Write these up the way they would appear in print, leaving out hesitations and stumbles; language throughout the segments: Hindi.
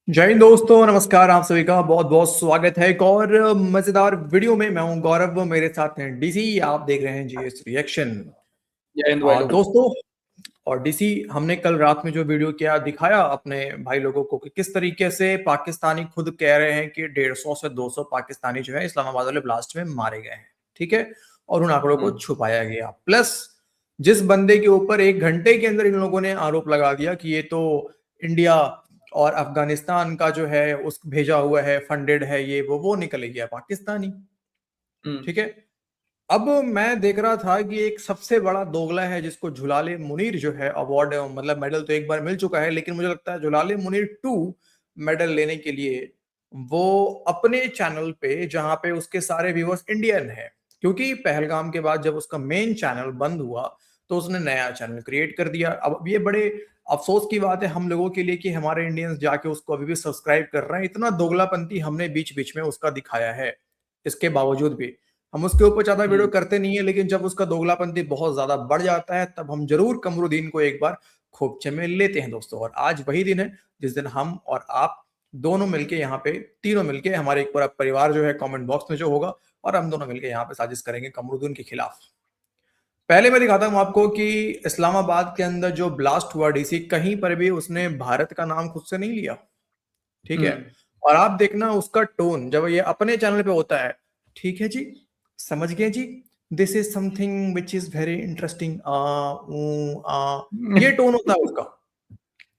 जय हिंद दोस्तों, नमस्कार। आप सभी का बहुत बहुत स्वागत है एक और मजेदार वीडियो में। मैं हूं गौरव, मेरे साथ हैं डीसी। आप देख रहे हैं जीएस रिएक्शन। जय हिंद भाई लोग। दोस्तों, और डीसी, हमने कल रात में जो वीडियो किया दिखाया अपने भाई लोगों को कि किस तरीके से पाकिस्तानी खुद कह रहे हैं कि 150 से 200 पाकिस्तानी जो है इस्लामाबाद वाले ब्लास्ट में मारे गए हैं। ठीक है, और उन आंकड़ों को छुपाया गया। प्लस जिस बंदे के ऊपर 1 घंटे के अंदर इन लोगों ने आरोप लगा दिया कि ये तो इंडिया और अफगानिस्तान का जो है उस भेजा हुआ है, फंडेड है, ये वो निकल गया पाकिस्तानी। ठीक है, अब मैं देख रहा था कि एक सबसे बड़ा दोगला है जिसको झुलाले मुनीर जो है अवार्ड, मतलब मेडल तो एक बार मिल चुका है, लेकिन मुझे लगता है झुलाले मुनीर 2 मेडल लेने के लिए वो अपने चैनल पे, जहां पे उसके सारे व्यूअर्स इंडियन है, क्योंकि पहलगाम के बाद जब उसका मेन चैनल बंद हुआ तो उसने नया चैनल क्रिएट कर दिया। अब ये बड़े अफसोस की बात है हम लोगों के लिए कि हमारे इंडियंस जाके उसको अभी भी सब्सक्राइब कर रहे हैं। इतना दोगलापंती हमने बीच बीच में उसका दिखाया है, इसके बावजूद भी हम उसके ऊपर ज्यादा वीडियो करते नहीं है। लेकिन जब उसका दोगलापंती बहुत ज्यादा बढ़ जाता है तब हम जरूर कमरुद्दीन को एक बार खोपचे में लेते हैं दोस्तों। और आज वही दिन है जिस दिन हम और आप दोनों मिलके यहाँ पे, तीनों मिलके, हमारे एक पूरा परिवार जो है कमेंट बॉक्स में जो होगा, और हम दोनों मिलके यहाँ पे साजिश करेंगे कमरुद्दीन के खिलाफ। पहले मैं दिखाता हूँ आपको कि इस्लामाबाद के अंदर जो ब्लास्ट हुआ डीसी, कहीं पर भी उसने भारत का नाम खुद से नहीं लिया। ठीक है, और आप देखना उसका टोन जब ये अपने चैनल पे होता है, ठीक है जी, समझ गए जी, this is something which is very interesting, ये टोन होता है उसका।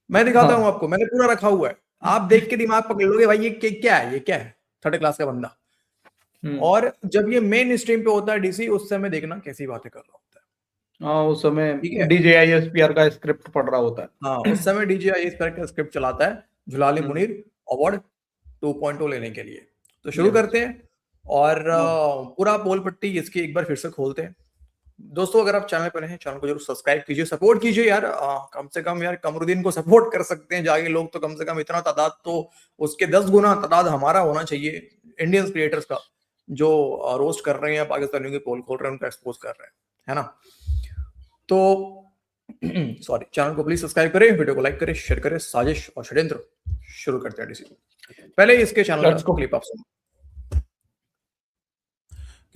मैं दिखाता हूं आपको, मैंने पूरा रखा हुआ है, आप देख के दिमाग पकड़ लोगे भाई ये क्या है, ये क्या है, थर्ड क्लास का बंदा। और जब ये मेन स्ट्रीम पे होता है डीसी, उस समय देखना कैसी बातें कर रहा होता है। हाँ, उस समय ठीक है, DJISPR का स्क्रिप्ट पढ़ रहा होता है। हाँ, उस समय डीजीआई इस तरह का स्क्रिप्ट चलाता है झुलाले मुनीर अवार्ड 2.0 लेने के लिए। तो शुरू करते हैं, और पूरा पोल पट्टी इसकी एक बार फिर से खोलते हैं। दोस्तों, अगर आप चैनल पर हैं, चैनल को जरूर सब्सक्राइब कीजिए, सपोर्ट कीजिए यार। कम से कम यार कमरुद्दीन को सपोर्ट कर सकते हैं जाके लोग, तो कम से कम इतना तादाद तो उसके 10 गुना तादाद हमारा होना चाहिए, इंडियन क्रिएटर्स का, जो रोस्ट कर रहे हैं, पाकिस्तानियों की पोल खोल रहे हैं, उनको एक्सपोज कर रहे हैं, है ना। तो सॉरी, चैनल को प्लीज सब्सक्राइब करें, वीडियो को लाइक करें, शेयर करें। साजिश और षड्यंत्र शुरू करते हैं डीसी। पहले इसके चैनल का क्लिप आप सुनो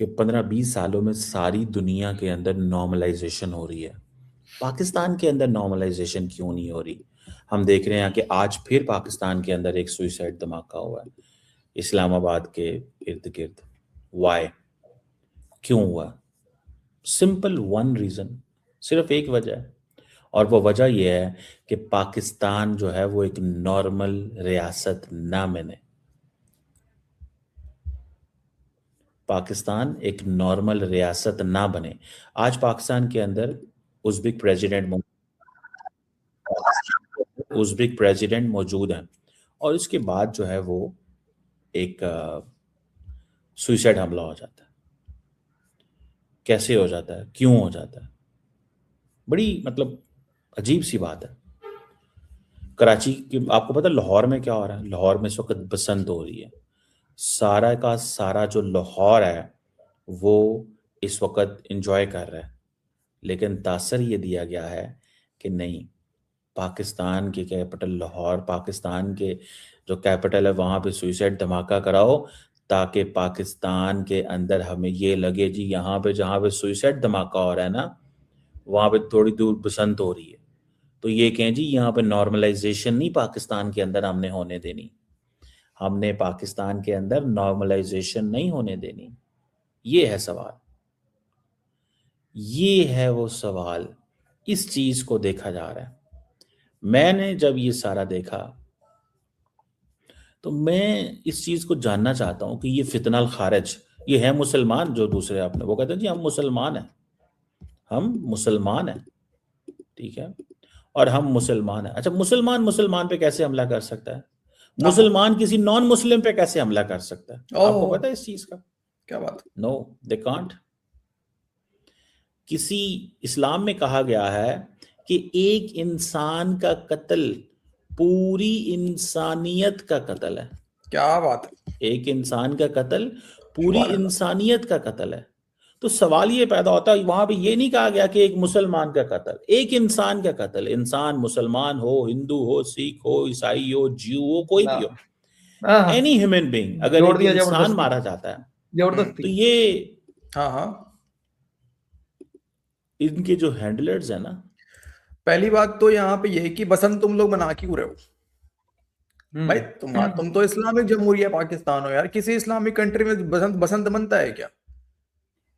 कि 15-20 सालों में सारी दुनिया के अंदर नॉर्मलाइजेशन हो रही है, पाकिस्तान के अंदर नॉर्मलाइजेशन क्यों नहीं हो रही। हम देख रहे हैं कि आज फिर पाकिस्तान के अंदर एक सुइसाइड धमाका हुआ है इस्लामाबाद के इर्द गिर्द। वाई, क्यों हुआ? सिंपल वन रीजन, सिर्फ एक वजह है, और वो वजह यह है कि पाकिस्तान जो है वो एक नॉर्मल रियासत ना बने। पाकिस्तान एक नॉर्मल रियासत ना बने। आज पाकिस्तान के अंदर उज़्बेक प्रेसिडेंट मौजूद हैं, और इसके बाद जो है वो एक सुइसाइड हमला हो जाता है। कैसे हो जाता है, क्यों हो जाता है? बड़ी मतलब अजीब सी बात है। कराची की आपको पता है लाहौर में क्या हो रहा है? लाहौर में इस वक्त बसंत हो रही है। सारा का सारा जो लाहौर है वो इस वक्त एंजॉय कर रहा है, लेकिन तासर ये दिया गया है कि नहीं, पाकिस्तान के कैपिटल लाहौर, पाकिस्तान के जो कैपिटल है वहाँ पे सुइसाइड धमाका कराओ, ताकि पाकिस्तान के अंदर हमें ये लगे जी यहाँ पे जहाँ पे सुइसाइड धमाका हो रहा है ना, वहाँ पे थोड़ी दूर बसंत हो रही है। तो ये कहें जी यहाँ पे नॉर्मलाइजेशन नहीं पाकिस्तान के अंदर हमने होने देनी, हमने पाकिस्तान के अंदर नॉर्मलाइजेशन नहीं होने देनी। ये है सवाल, ये है वो सवाल। इस चीज को देखा जा रहा है। मैंने जब ये सारा देखा तो मैं इस चीज को जानना चाहता हूं कि ये फितनल खारिज, ये है मुसलमान, जो दूसरे आपने वो कहते हैं जी हम मुसलमान हैं, हम मुसलमान हैं, ठीक है, और हम मुसलमान हैं। अच्छा, मुसलमान मुसलमान पे कैसे हमला कर सकता है? मुसलमान किसी नॉन मुस्लिम पे कैसे हमला कर सकता है? आपको पता है इस चीज का? क्या बात? No, they can't. किसी इस्लाम में कहा गया है कि एक इंसान का कत्ल पूरी इंसानियत का कत्ल है। क्या बात? एक इंसान का कत्ल पूरी इंसानियत का कत्ल है। तो सवाल ये पैदा होता है, वहां पे ये नहीं कहा गया कि एक मुसलमान का कत्ल, एक इंसान का कत्ल, इंसान मुसलमान हो, हिंदू हो, सिख हो, ईसाई हो, ज्यू हो, कोई भी हो, हाँ, एनी ह्यूमन बीइंग, अगर जोड़ एक दिया इंसान जबरदस्ती। मारा जाता है जबरदस्ती। तो ये हाँ हाँ। इनके जो हैंडलर्स है ना, पहली बात तो यहाँ पे ये कि बसंत तुम लोग मना क्यों रहे हो भाई? तुम तो इस्लामिक जमहूरिया पाकिस्तान हो यार, किसी इस्लामिक कंट्री में बसंत बसंत बनता है क्या?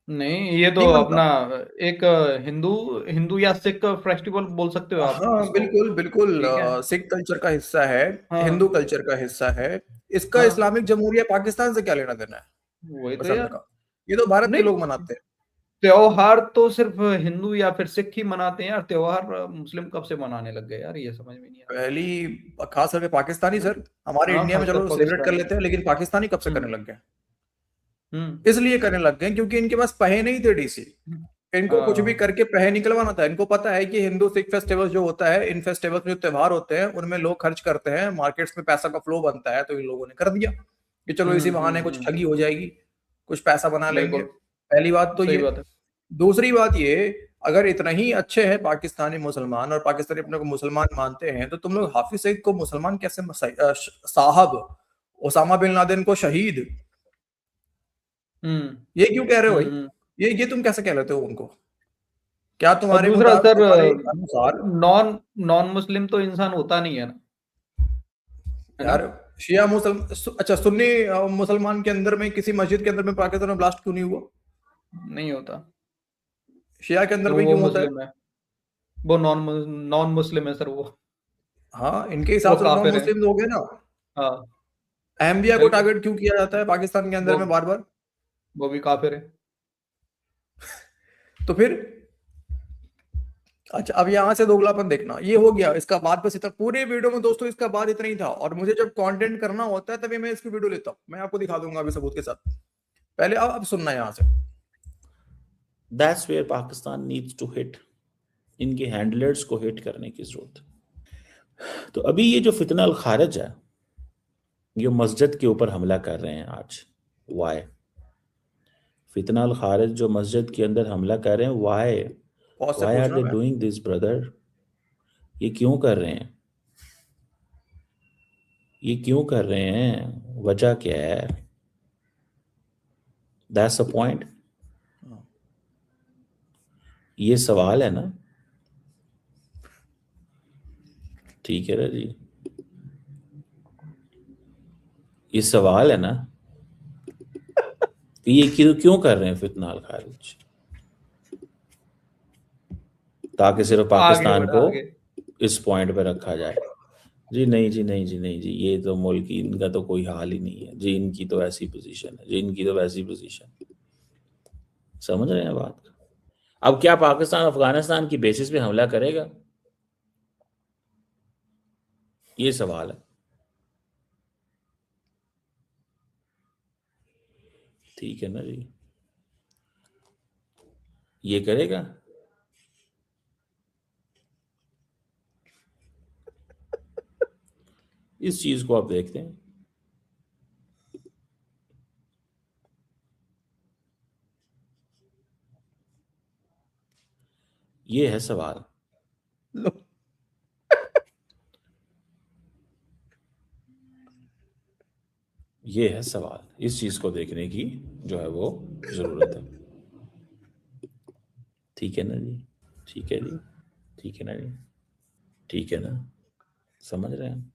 नहीं, ये तो नहीं बनता। अपना एक हिंदू हिंदू या सिख फेस्टिवल बोल सकते हो आप हाँ इसको। बिल्कुल बिल्कुल, ठीक है। सिख कल्चर का हिस्सा है, हाँ हिंदू कल्चर का हिस्सा है। इसका हाँ, इस्लामिक जमहूरिया पाकिस्तान से क्या लेना देना है वही तो बसंत यार। का? ये तो भारत के नहीं, लोग मनाते हैं। त्योहार तो सिर्फ हिंदू या फिर सिख ही मनाते हैं यार। त्योहार मुस्लिम कब से मनाने लग गए यार, ये समझ में नहीं आ पहली खास करके पाकिस्तानी सर, हमारे रहा। हाँ, इंडिया में खासकर चलो सेलिब्रेट कर पाकिस्तानी। लेते हैं, लेकिन पाकिस्तानी कब से हम्म करने लग गए? हम्म इसलिए करने लग गए क्योंकि इनके पास पैसे नहीं थे डीसी। इनको कुछ भी हाँ, करके पैसे निकलवाना था। इनको पता है कि हिंदू सिख फेस्टिवल जो होता है, इन फेस्टिवल्स में जो त्योहार होते हैं उनमें लोग खर्च करते हैं, मार्केट्स में पैसा का फ्लो बनता है, तो इन लोगों ने कर दिया कि चलो इसी बहाने कुछ ठगी हो जाएगी, कुछ पैसा बना लेंगे। बिल्कुल पहली बात तो सही ये। बात है। दूसरी बात ये, अगर इतना ही अच्छे हैं पाकिस्तानी मुसलमान और पाकिस्तानी अपने को मुसलमान मानते हैं, तो तुम लोग हाफिज सईद को मुसलमान कैसे साहब, ओसामा बिन लादेन को शहीद, हम्म ये क्यों कह रहे हो भाई? हम्म ये तुम कैसे कह लेते हो उनको? क्या और तुम्हारे दूसरा सर, तुम्हारे अनुसार? नॉन नॉन मुस्लिम तो इंसान होता नहीं है ना, है ना? यार शिया अच्छा सुन्नी मुसलमान के अंदर में किसी मस्जिद के अंदर में पाकिस्तान में ब्लास्ट क्यों नहीं हुआ? नहीं होता। शिया के अंदर तो में वो क्यों होता है? मुस्लिम है, वो नॉन मुस्लिम है सर वो। हाँ, इनके वो हिसाब से नॉन काफिर है। मुस्लिम हो गए ना। हाँ अहमदिया को बिल्कुल। टारगेट क्यों किया जाता है पाकिस्तान के अंदर वो में बार बार? वो भी काफिर है। तो फिर अच्छा, अब यहाँ से दोगलापन देखना, ये हो गया। इसका बाद बस इतना पूरे वीडियो में दोस्तों, इसका बाद इतना ही था। और मुझे जब कंटेंट करना होता है तभी मैं इसकी वीडियो लेता हूँ, मैं आपको दिखा दूंगा अभी सबूत के साथ। पहले अब सुनना यहाँ से। That's where Pakistan needs to hit, इनके हैंडलर्स को हिट करने की जरूरत है। तो अभी ये जो फितना अल खारिज है, ये मस्जिद के ऊपर हमला कर रहे हैं आज। वाई? फितना अल खारिज जो मस्जिद के अंदर हमला कर रहे हैं, वाई बहुत से वाई आर पूछना दे मैं। Doing this brother? ये क्यों कर रहे हैं? ये क्यों कर रहे हैं? वजह क्या है? That's the point. ये सवाल है ना, ठीक है ना जी, ये सवाल है ना कि ये क्यों कर रहे हैं फितना अल खारिज? ताकि सिर्फ आगे पाकिस्तान बढ़ा को आगे। इस पॉइंट पे रखा जाए। जी नहीं जी, नहीं जी, नहीं जी, ये तो मुल्क की, इनका तो कोई हाल ही नहीं है जी, इनकी तो ऐसी पोजीशन है जी, इनकी तो वैसी पोजीशन। समझ रहे हैं बात? अब क्या पाकिस्तान अफगानिस्तान की बेसिस पे हमला करेगा? ये सवाल है। ठीक है ना जी, ये करेगा? इस चीज को आप देखते हैं। ये है सवाल। लो, ये है सवाल। इस चीज को देखने की जो है वो जरूरत है। ठीक है ना जी, ठीक है जी, ठीक है ना जी, ठीक है ना? समझ रहे हैं?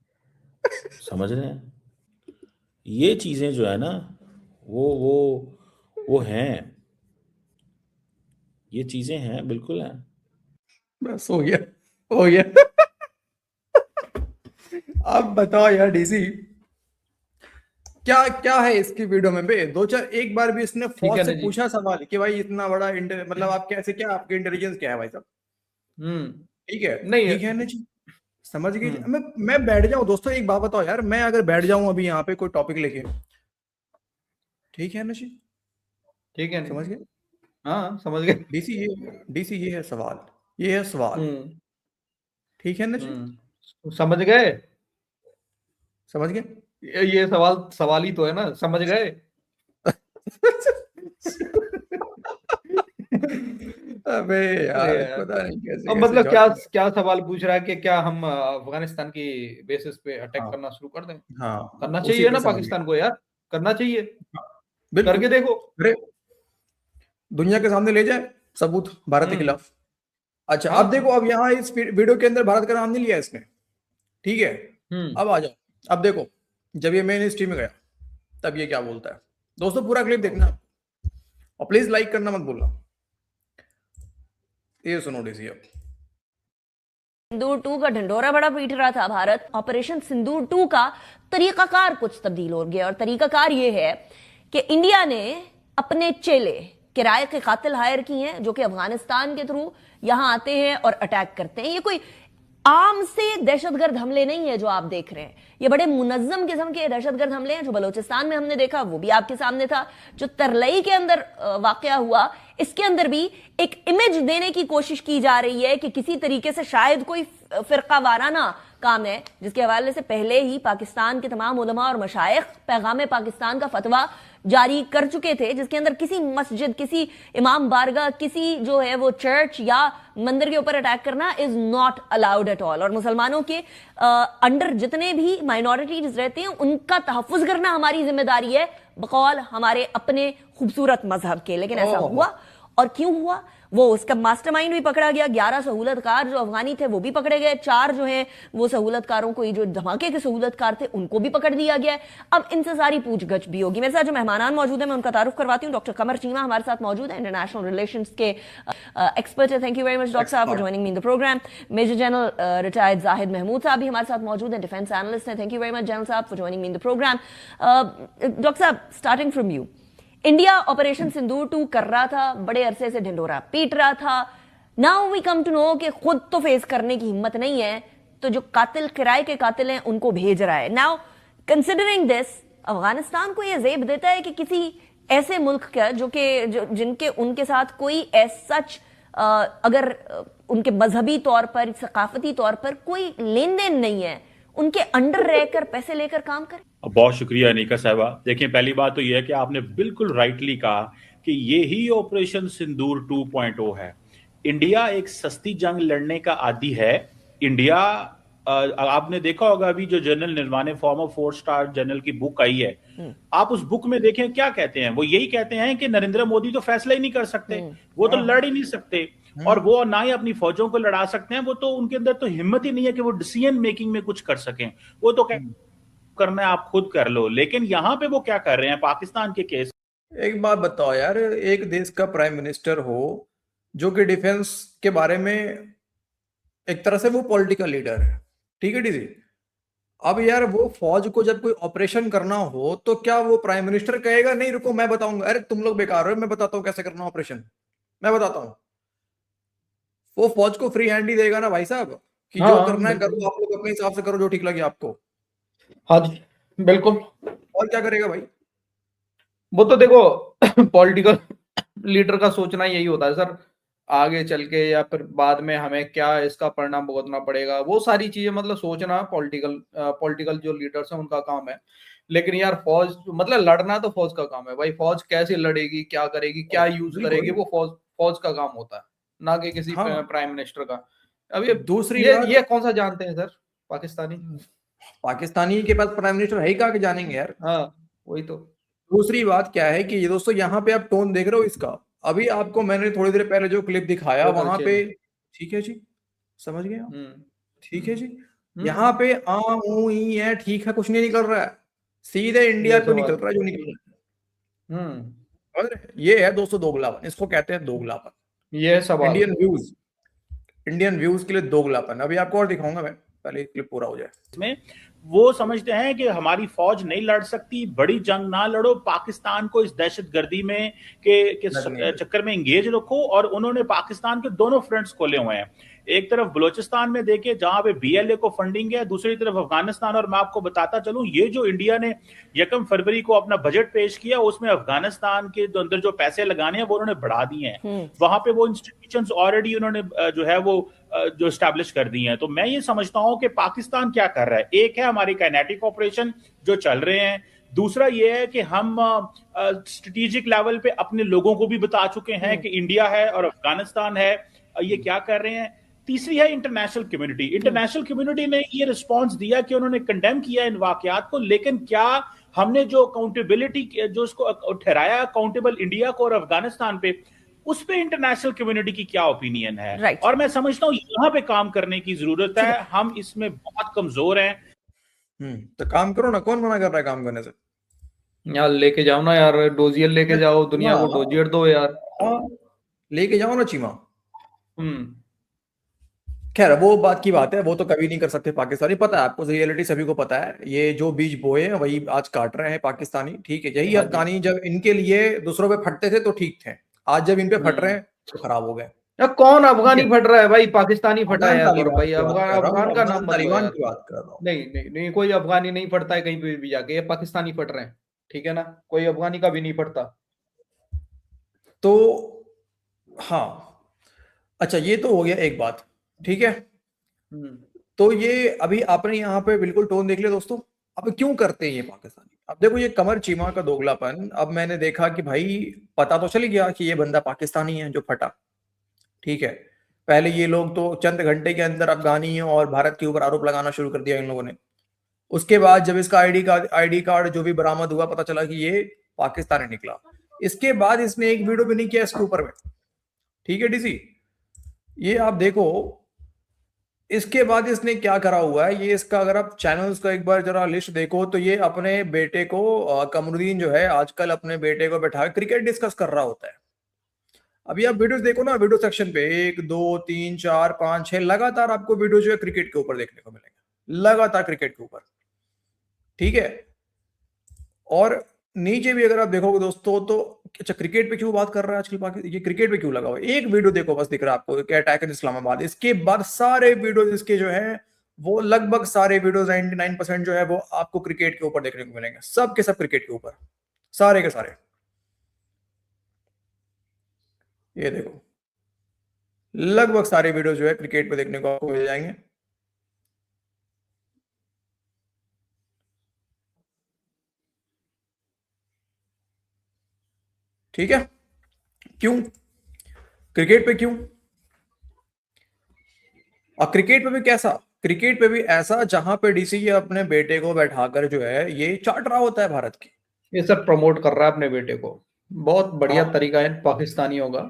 समझ रहे हैं? ये चीजें जो है ना, वो हैं, ये चीजें हैं, बिल्कुल हैं। बस हो गया, हो गया। अब बताओ यार डीसी, क्या क्या है इसकी वीडियो में बे? दो चार एक बार भी इसने ठीक फौज है से ना जी। पूछा सवाल कि भाई इतना बड़ा मतलब आप कैसे, क्या आपकी इंटेलिजेंस क्या है भाई साहब? ठीक है, नहीं। ठीक है ना जी, समझ गए जी। हम्म मैं बैठ जाऊं दोस्तों, एक बात बताओ यार, मैं अगर बैठ जाऊं अभी यहाँ पे कोई टॉपिक लेके, ठीक है ना जी, ठीक है समझ नहीं। गए? हाँ समझ गए। डीसी ये है सवाल, ये है सवाल, हम्म ठीक है ना जी, समझ गए। समझ गए? ये सवाल सवाल ही तो है ना, समझ गए। अबे अरे यार यार, पता नहीं कैसे अब कैसे मतलब क्या जॉर्ज। क्या सवाल पूछ रहा है कि क्या हम अफगानिस्तान की बेसिस पे अटैक हाँ करना शुरू कर दें? हाँ, करना उसी चाहिए पे ना समझ पाकिस्तान गया। को यार, करना चाहिए, हाँ, बिल्कुल। करके देखो। अरे दुनिया के सामने ले जाए सबूत भारत के हुँ, खिलाफ। अच्छा अब देखो, हाँ, अब यहाँ इस वीडियो के अंदर भारत का नाम नहीं लिया इसने, ठीक है। हुँ, अब आ जाओ, अब देखो, जब ये मेन स्ट्रीम में गया तब ये क्या बोलता है। दोस्तों पूरा क्लिप देखना ओके। और प्लीज लाइक करना मत भूलना। ये सुनो डीसी अब। सिंदूर 2 का ढंढोरा बड़ा पीट रहा था भारत। ऑपरेशन सिंदूर 2 का तरीकाकार कुछ तब्दील हो गया और तरीकाकार ये है कि इंडिया ने अपने चेले किराए के कातिल हायर किए हैं जो कि अफगानिस्तान के थ्रू यहां आते हैं और अटैक करते हैं। ये कोई आम से दहशतगर्द हमले नहीं है जो आप देख रहे हैं, ये बड़े मुनज्जम किस्म के दहशतगर्द हमले हैं। जो बलोचिस्तान में हमने देखा वो भी आपके सामने था, जो तरलई के अंदर वाकया हुआ इसके अंदर भी एक इमेज देने की कोशिश की जा रही है कि किसी तरीके से शायद कोई फिरका वाराना काम है, जिसके हवाले से पहले ही पाकिस्तान के तमाम उलमा और मशाइख पैगाम पाकिस्तान का फतवा जारी कर चुके थे, जिसके अंदर किसी मस्जिद, किसी इमाम बारगाह, किसी जो है वो चर्च या मंदिर के ऊपर अटैक करना is not allowed at all. और मुसलमानों के अंडर जितने भी माइनॉरिटीज रहते हैं उनका तहफ़्फ़ुज़ करना हमारी जिम्मेदारी है बकौल हमारे अपने खूबसूरत मजहब के। लेकिन ऐसा हुआ, और क्यों हुआ? वो उसका मास्टरमाइंड भी पकड़ा गया, 11 सहूलतकार जो अफगानी थे वो भी पकड़े गए, 4 जो हैं वो सहूलतकारों को, जो धमाके के सहूलतकार थे उनको भी पकड़ दिया गया है। अब इनसे सारी पूछगछ भी होगी। मेरे साथ जो मेहमान मौजूद है मैं उनका तारुफ करवाती हूँ। डॉक्टर कमर चीमा हमारे साथ मौजूद है, इंटरनेशनल रिलेशंस के एक्सपर्ट है। Thank you very much doctor साहब for joining me in the program. Major general retired Zahid Mahmood साहब भी हमारे साथ मौजूद हैं, डिफेंस एनालिस्ट हैं। Thank you very much general साहब for joining me in the program. Doctor साहब, starting from you, India operation Sindoor 2 कर रहा था, बड़े अरसे से ढिंढोरा पीट रहा था। Now we come to know कि खुद तो फेस करने की हिम्मत नहीं है, तो जो कातिल, किराए के कातिल हैं उनको भेज रहा है। नाउ कंसिडरिंग दिस, अफगानिस्तान को यह जेब देता है कि किसी ऐसे मुल्क का जिनके उनके साथ कोई सच अगर उनके मजहबी तौर पर, सकाफती तौर पर कोई लेन देन नहीं है, उनके अंडर रहकर पैसे लेकर काम करे। बहुत शुक्रिया अनिका साहबा। देखिए, पहली बात तो यह है कि आपने बिल्कुल राइटली कहा कि ये ही ऑपरेशन सिंदूर 2.0 है। इंडिया एक सस्ती जंग लड़ने का आदी है। इंडिया, आपने देखा होगा अभी जो जनरल निर्वाणे, फॉर्मर 4 स्टार जनरल की बुक आई है, आप उस बुक में देखें क्या कहते हैं। वो यही कहते हैं कि नरेंद्र मोदी तो फैसला ही नहीं कर सकते, वो तो लड़ ही नहीं सकते, और वो ना ही अपनी फौजों को लड़ा सकते हैं। वो तो, उनके अंदर तो हिम्मत ही नहीं है कि वो डिसीजन मेकिंग में कुछ कर सकें। वो तो करना है आप खुद कर लो। लेकिन यहां पे वो क्या कर रहे हैं पाकिस्तान के केस। एक बात बताओ यार, एक देश का प्राइम मिनिस्टर हो जो कि डिफेंस के बारे में, एक तरह से वो पॉलिटिकल लीडर है, ठीक है डीजी। अब यार वो फौज को जब कोई ऑपरेशन करना हो तो क्या वो प्राइम मिनिस्टर कहेगा नहीं रुको मैं बताऊंगा, अरे तुम लोग बेकार हो, मैं बताता हूँ कैसे करना ऑपरेशन, मैं बताता हूँ। वो फौज को फ्री हैंड ही देगा ना भाई साहब, कि जो करना है करो, आप लोग अपने हिसाब से करो जो ठीक लगे आपको। हाँ जी, बिल्कुल। और क्या करेगा भाई? वो तो देखो पॉलिटिकल लीडर का सोचना यही होता है सर, आगे चल के या फिर बाद में हमें क्या इसका परिणाम भुगतना पड़ेगा, वो सारी चीजें मतलब सोचना पॉलिटिकल जो लीडर्स हैं उनका काम है। लेकिन यार फौज मतलब लड़ना तो फौज का काम है भाई, फौज कैसे लड़ेगी, क्या करेगी, क्या यूज करेगी, वो फौज का काम होता है, ना कि किसी हाँ। प्राइम मिनिस्टर का। अब ये दूसरी ये कौन सा जानते हैं सर पाकिस्तानी के पास प्राइम मिनिस्टर है ही कहाँ के जानेंगे यार। हाँ वही तो। दूसरी बात क्या है कि ये दोस्तों यहाँ पे आप टोन देख रहे हो इसका, अभी आपको मैंने थोड़ी देर पहले जो क्लिप दिखाया वहां पे, ठीक है जी, समझ गए आप? ठीक है जी, यहाँ पे आ ऊ ई है, ठीक है, कुछ नहीं निकल रहा है, सीधे इंडिया को निकल रहा है जो निकल रहा है। ये है दोस्तों दोगलापन, इसको कहते हैं दोगलापन। ये सवाल इंडियन व्यूज के लिए दोगलापन। अभी आपको और दिखाऊंगा मैं, पहले क्लिप पूरा हो जाए। इसमें वो समझते हैं कि हमारी फौज नहीं लड़ सकती, बड़ी जंग ना लड़ो, पाकिस्तान को इस दहशतगर्दी में के चक्कर में इंगेज रखो। और उन्होंने पाकिस्तान के दोनों फ्रंट्स खोले हुए हैं। एक तरफ बलोचिस्तान में देखिए जहां पे बीएलए को फंडिंग है, दूसरी तरफ अफगानिस्तान। और मैं आपको बताता चलूं, ये जो इंडिया ने 1 फरवरी को अपना बजट पेश किया उसमें अफगानिस्तान के अंदर जो पैसे लगाने हैं वो उन्होंने बढ़ा दिए हैं। वहां पे वो इंस्टीट्यूशंस ऑलरेडी उन्होंने जो है वो जो एस्टैब्लिश कर दी हैं। तो मैं ये समझता हूं कि पाकिस्तान क्या कर रहा है, एक है हमारी काइनेटिक ऑपरेशन जो चल रहे हैं, दूसरा ये है कि हम स्ट्रेटेजिक लेवल पे अपने लोगों को भी बता चुके हैं कि इंडिया है और अफगानिस्तान है, ये क्या कर रहे हैं। तीसरी है इंटरनेशनल कम्युनिटी। इंटरनेशनल कम्युनिटी ने ये रिस्पांस दिया कि उन्होंने कंडेम किया इन वाकयात को, लेकिन क्या हमने जो अकाउंटेबिलिटी, जो उसको ठहराया अकाउंटेबल इंडिया को और अफगानिस्तान पे, उस पे इंटरनेशनल कम्युनिटी की क्या ओपिनियन है? Right. और मैं समझता हूँ यहाँ पे काम करने की जरूरत है, हम इसमें बहुत कमजोर हैं। तो काम करो ना, कौन मना कर रहा है काम करने से? यार लेके जाओ ना यार, डोजियर लेके जाओ, दुनिया को हाँ। डोजियर दो यार। हाँ, लेके जाओ ना चीमा। खैर वो बात की बात है, वो तो कभी नहीं कर सकते पाकिस्तानी, पता है आपको, रियलिटी सभी को पता है। ये जो बीज बोए हैं वही आज काट रहे हैं पाकिस्तानी, ठीक है। यही अफगानी जब इनके लिए दूसरों पे फटते थे तो ठीक थे, आज जब इन पे फट रहे हैं तो खराब हो गए। यार कौन अफगानी फट रहा है भाई? पाकिस्तानी फटा है अफगान यार भाई, तालिबान की बात कर रहा हूँ, अफगान का अफगान नाम मत लो तालिबान यार। की बात कर रहा हूँ। नहीं नहीं नहीं, कोई अफगानी नहीं फटता है कहीं पे भी जाके, ये पाकिस्तानी फट रहे हैं, ठीक है ना? कोई अफगानी का भी नहीं फटता। तो हाँ, अच्छा ये तो हो गया एक बात, ठीक है। तो ये अभी आपने यहाँ पे बिल्कुल टोन देख लिया दोस्तों। अब क्यों करते हैं ये पाकिस्तानी? अब देखो ये कमर चीमा का दोगलापन, अब मैंने देखा कि भाई पता तो चल गया कि ये बंदा पाकिस्तानी है जो फटा, ठीक है। पहले ये लोग तो चंद घंटे के अंदर अफगानी और भारत के ऊपर आरोप लगाना शुरू कर दिया इन लोगों ने। उसके बाद जब इसका आईडी कार्ड जो भी बरामद हुआ, पता चला कि ये पाकिस्तानी निकला। इसके बाद इसने एक वीडियो भी नहीं किया इसके ऊपर में, ठीक है डीसी। ये आप देखो, इसके बाद इसने क्या करा हुआ है ये, इसका अगर आप चैनल्स का एक बार जरा लिस्ट देखो तो ये अपने बेटे को कमरुद्दीन जो है आजकल अपने बेटे को बैठा क्रिकेट डिस्कस कर रहा होता है। अभी आप वीडियोस देखो ना, वीडियो सेक्शन पे 1 2 3 4 5 6 लगातार आपको वीडियो जो है क्रिकेट के ऊपर देखने को मिलेंगे, लगातार क्रिकेट के ऊपर, ठीक है। और नीचे भी अगर आप देखोगे दोस्तों तो अच्छा क्रिकेट पे क्यों बात कर रहा है आजकल पाकिस्तान, ये क्रिकेट पे क्यों लगा हुआ है? एक वीडियो देखो बस, दिख रहा है आपको, क्या अटैक इन इस्लामाबाद। इसके बाद सारे वीडियोस इसके जो है वो लगभग सारे वीडियोस 99% जो है वो आपको क्रिकेट के ऊपर देखने को मिलेंगे, सब के सब क्रिकेट के ऊपर, सारे के सारे। ये देखो लगभग सारे वीडियो जो है क्रिकेट पे देखने को आपको मिल जाएंगे। ठीक है, क्यों क्रिकेट पे क्यों? और क्रिकेट पे भी कैसा? क्रिकेट पे भी ऐसा जहां पे डीसी ये अपने बेटे को बैठाकर जो है ये चाट रहा होता है भारत की। ये सब प्रमोट कर रहा है अपने बेटे को, बहुत बढ़िया हाँ। तरीका है पाकिस्तानियों का,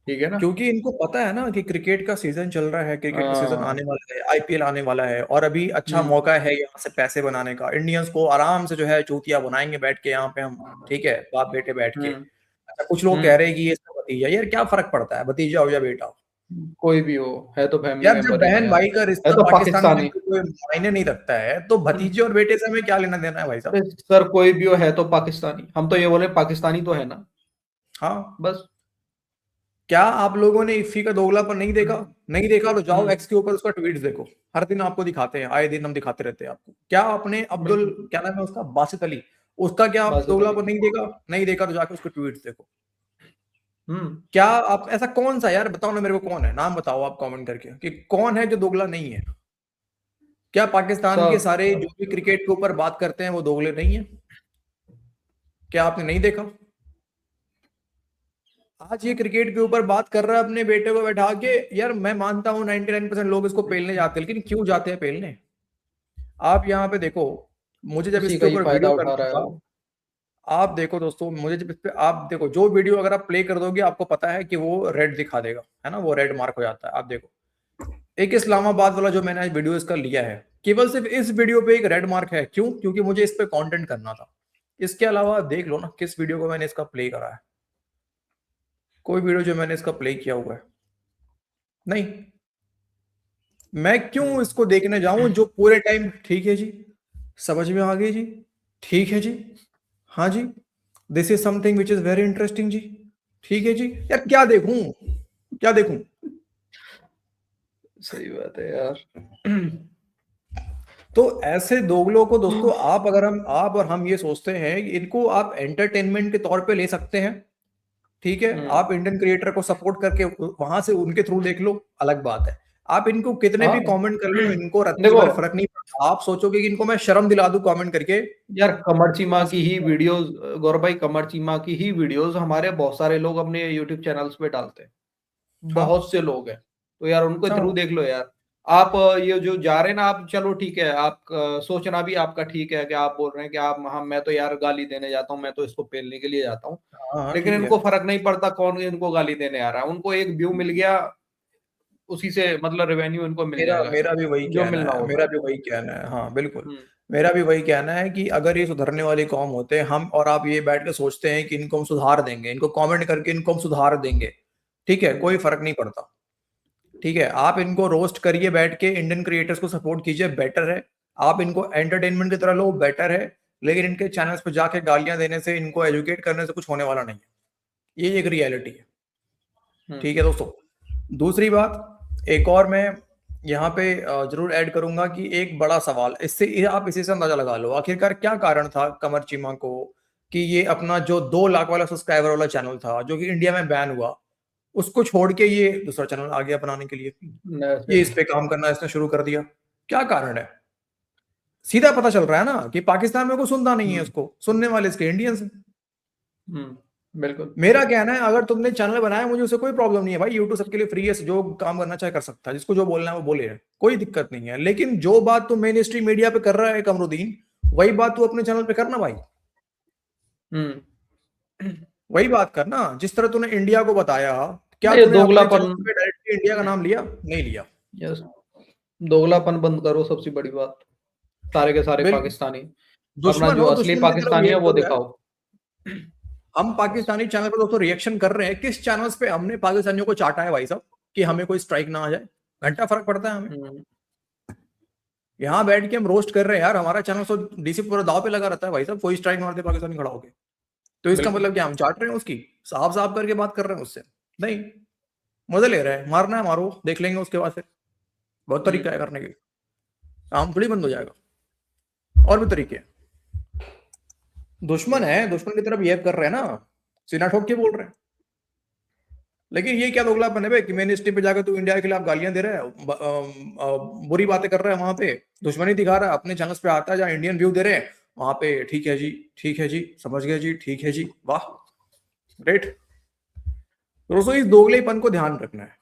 ठीक है ना? क्योंकि इनको पता है ना कि क्रिकेट का सीजन चल रहा है, क्रिकेट का सीजन आने वाला है, आईपीएल आने वाला है, और अभी अच्छा मौका है यहाँ से पैसे बनाने का। इंडियंस को आराम से जो है चूतिया बनाएंगे बैठ के यहाँ पे हम, ठीक है, बाप बेटे बैठ के। अच्छा कुछ लोग कह रहे हैं कि ये इसका भतीजा, यार क्या फर्क पड़ता है भतीजा हो या बेटा हो, कोई भी हो, है तो फैमिली यार जब मेंबर ही ना बहन यार, भाई का है रिश्ता तो पाकिस्तान में पाकिस्तानी। कोई मायने नहीं रखता है, तो भतीजे और बेटे से हमें क्या लेना देना है भाई साहब? अरे सर कोई भी हो, है तो पाकिस्तानी, हम तो ये बोले पाकिस्तानी तो है ना, हाँ, बस। क्या आप लोगों ने इफ्फी का दोगलापन नहीं देखा? नहीं देखा तो जाओ एक्स के ऊपर उसका ट्वीट देखो, हर दिन आपको दिखाते हैं, आए दिन हम दिखाते रहते हैं आपको। क्या आपने अब्दुल, क्या नाम है उसका, बासित अली, उसका क्या आप बासित दोगलापन अली। नहीं देखा? नहीं देखा तो जाके उसके ट्वीट देखो। हम्म क्या आप ऐसा कौन सा, यार बताओ ना मेरे को, कौन है, नाम बताओ आप कमेंट करके कि कौन है जो दोगला नहीं है। क्या पाकिस्तान के सब सारे जो भी क्रिकेट के ऊपर बात करते हैं वो दोगले नहीं है? क्या आपने नहीं देखा? आज ये क्रिकेट के ऊपर बात कर रहा है अपने बेटे को बैठा के। यार मैं मानता हूं 99% लोग इसको पेलने जाते हैं, लेकिन क्यों जाते हैं पेलने? आप यहाँ पे देखो, मुझे जब उसी इसके का ही ऊपर फायदा वीडियो उठा करना रहा है था, वो। आप देखो दोस्तों, मुझे जब इस पे आप देखो जो वीडियो अगर आप प्ले कर दोगे आपको पता है कि वो रेड दिखा देगा, है ना, वो रेड मार्क हो जाता है। आप देखो एक इस्लामाबाद वाला जो मैंने वीडियो इसका लिया है, केवल सिर्फ इस वीडियो पे एक रेड मार्क है। क्यों? क्योंकि मुझे इस पे कंटेंट करना था। इसके अलावा देख लो ना किस वीडियो को मैंने इसका प्ले करा है, कोई वीडियो जो मैंने इसका प्ले किया हुआ है नहीं। मैं क्यों इसको देखने जाऊं जो पूरे टाइम ठीक है जी, समझ में आ गई जी, ठीक है जी, हाँ जी, this is something which is very interesting जी, ठीक है जी। यार क्या देखूं, क्या देखूं? सही बात है यार। तो ऐसे दोगलों को दोस्तों आप अगर आप और हम ये सोचते हैं कि इनको आप एंटरटेनमेंट के तौर पे ले सकते हैं, ठीक है, आप इंडियन क्रिएटर को सपोर्ट करके वहां से उनके थ्रू देख लो, अलग बात है। आप इनको कितने भी हाँ। कमेंट कर लो, इनको रत्ती देखो भर फर्क नहीं पड़ता। आप सोचोगे कि इनको मैं शर्म दिला दूं कमेंट करके, यार, कमर चीमा की ही वीडियोस, गौरव भाई, कमर चीमा की ही वीडियोस हमारे बहुत सारे लोग अपने यूट्यूब चैनल्स पे डालते हैं, बहुत से लोग हैं, तो यार उनको हाँ। थ्रू देख लो यार। आप ये जो जा रहे हैं ना, आप चलो ठीक है, आप सोचना भी आपका ठीक है कि आप बोल रहे हैं कि आप हाँ मैं तो यार गाली देने जाता हूँ, मैं तो इसको पेलने के लिए जाता हूँ, हाँ, लेकिन ठीक है। इनको फर्क नहीं पड़ता कौन इनको गाली देने आ रहा है, उनको एक व्यू मिल गया, उसी से मतलब रेवेन्यू इनको मिल मेरा जाएगा, मेरा भी वही जो कहना मिलना है, होता मेरा है। भी वही कहना है। हाँ, बिल्कुल। हम्म, मेरा भी वही कहना है कि अगर ये सुधरने वाली कौम होते, हम और आप ये बैठ के सोचते हैं कि इनको हम सुधार देंगे, इनको कमेंट करके इनको हम सुधार देंगे, ठीक है, कोई फर्क नहीं पड़ता। ठीक है, आप इनको रोस्ट करिए बैठ के, इंडियन क्रिएटर्स को सपोर्ट कीजिए, बेटर है। आप इनको एंटरटेनमेंट की तरह लो, बेटर है। लेकिन इनके चैनल्स पे जाके गालियां देने से, इनको एजुकेट करने से कुछ होने वाला नहीं है। ये एक रियलिटी है। ठीक है दोस्तों। दूसरी बात, एक और मैं यहाँ पे जरूर ऐड करूंगा कि एक बड़ा सवाल, इससे आप इसी से अंदाजा लगा लो आखिरकार क्या कारण था कमर चीमा को कि ये अपना जो 2 लाख वाला सब्सक्राइबर वाला चैनल था जो कि इंडिया में बैन हुआ, उसको छोड़ के ये दूसरा चैनल आ गया बनाने के लिए, ये इस पे काम करना इसने शुरू कर दिया। क्या कारण है? सीधा पता चल रहा है ना कि पाकिस्तान में कोई सुनता नहीं है, उसको सुनने वाले इसके इंडियंस हैं। बिल्कुल। मेरा कहना है अगर तुमने चैनल बनाया, मुझे उससे कोई प्रॉब्लम नहीं है भाई, यूट्यूब सबके लिए फ्री है, जो काम करना चाहे कर सकता है, जिसको जो बोलना है वो बोले, कोई दिक्कत नहीं है। लेकिन जो बात तुम मेन स्ट्रीम मीडिया पे कर रहा है कमरुद्दीन, वही बात तू अपने चैनल पे करना भाई। वही बात करना जिस तरह तूने इंडिया को बताया। क्या ये तूने अपने दोगलापन, चैनल पे डायरेक्टली इंडिया का नाम लिया? नहीं लिया। यस, दोगलापन बंद करो, सबसे बड़ी बात। सारे के सारे बिल्कुल। पाकिस्तानी, अपना दुश्मन जो हो, असली दुश्मन की तरफ पाकिस्तानी है बिहेव वो करो यार। दिखाओ। हम पाकिस्तानी चैनल पर दोस्तों रिएक्शन कर रहे हैं, किस चैनल्स पे हमने पाकिस्तानियों को चाटा है भाई साहब कि हमें कोई स्ट्राइक ना आ जाए? घंटा फर्क पड़ता है हमें। यहाँ बैठ के हम रोस्ट कर रहे हैं यार, हमारा चैनल तो डीसी पूरा दाव पे लगा रहता है भाई साहब, कोई स्ट्राइक मार दे पाकिस्तानी खड़ा होके, तो इसका बिल्कुल। मतलब क्या हम चाट रहे हैं उसकी? साफ साफ करके बात कर रहे हैं उससे? नहीं, मजे ले रहे हैं। मारना है मारो, देख लेंगे उसके बाद, फिर बहुत तरीका है करने के, काम थोड़ी बंद हो जाएगा। और भी तरीके हैं। दुश्मन है, दुश्मन की तरफ बिहेव कर रहे हैं ना, सीना ठोक के बोल रहे हैं। लेकिन ये क्या दोगलापन है बे कि मेन स्ट्रीम पे जाकर तू इंडिया के खिलाफ गालियां दे रहा है, बुरी बातें कर रहा है, वहां पे दुश्मनी दिखा रहा है। अपने चैनल्स पे आता है जहाँ इंडियन व्यू दे रहे हैं, वहां पे ठीक है जी, ठीक है जी, समझ गए जी, ठीक है जी, वाह, ग्रेट। दोस्तों इस दोगलेपन को ध्यान रखना है,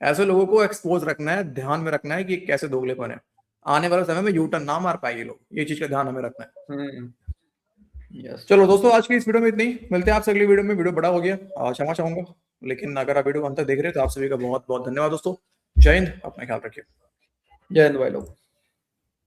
ऐसे लोगों को एक्सपोज रखना है, ध्यान में रखना है कि कैसे दोगलेपन है। आने वाले समय में यूटर्न ना मार पाए ये लोग, ये चीज का ध्यान हमें रखना है। यस। चलो दोस्तों, आज की इस वीडियो में इतनी ही। मिलते हैं आपसे अगली वीडियो में। वीडियो बड़ा हो गया, क्षमा चाहूंगा, लेकिन अगर आप वीडियो अंत तक देख रहे हैं तो आप सभी का बहुत बहुत धन्यवाद दोस्तों। जय हिंद, अपना ख्याल रखिए। जय हिंद भाई लोग।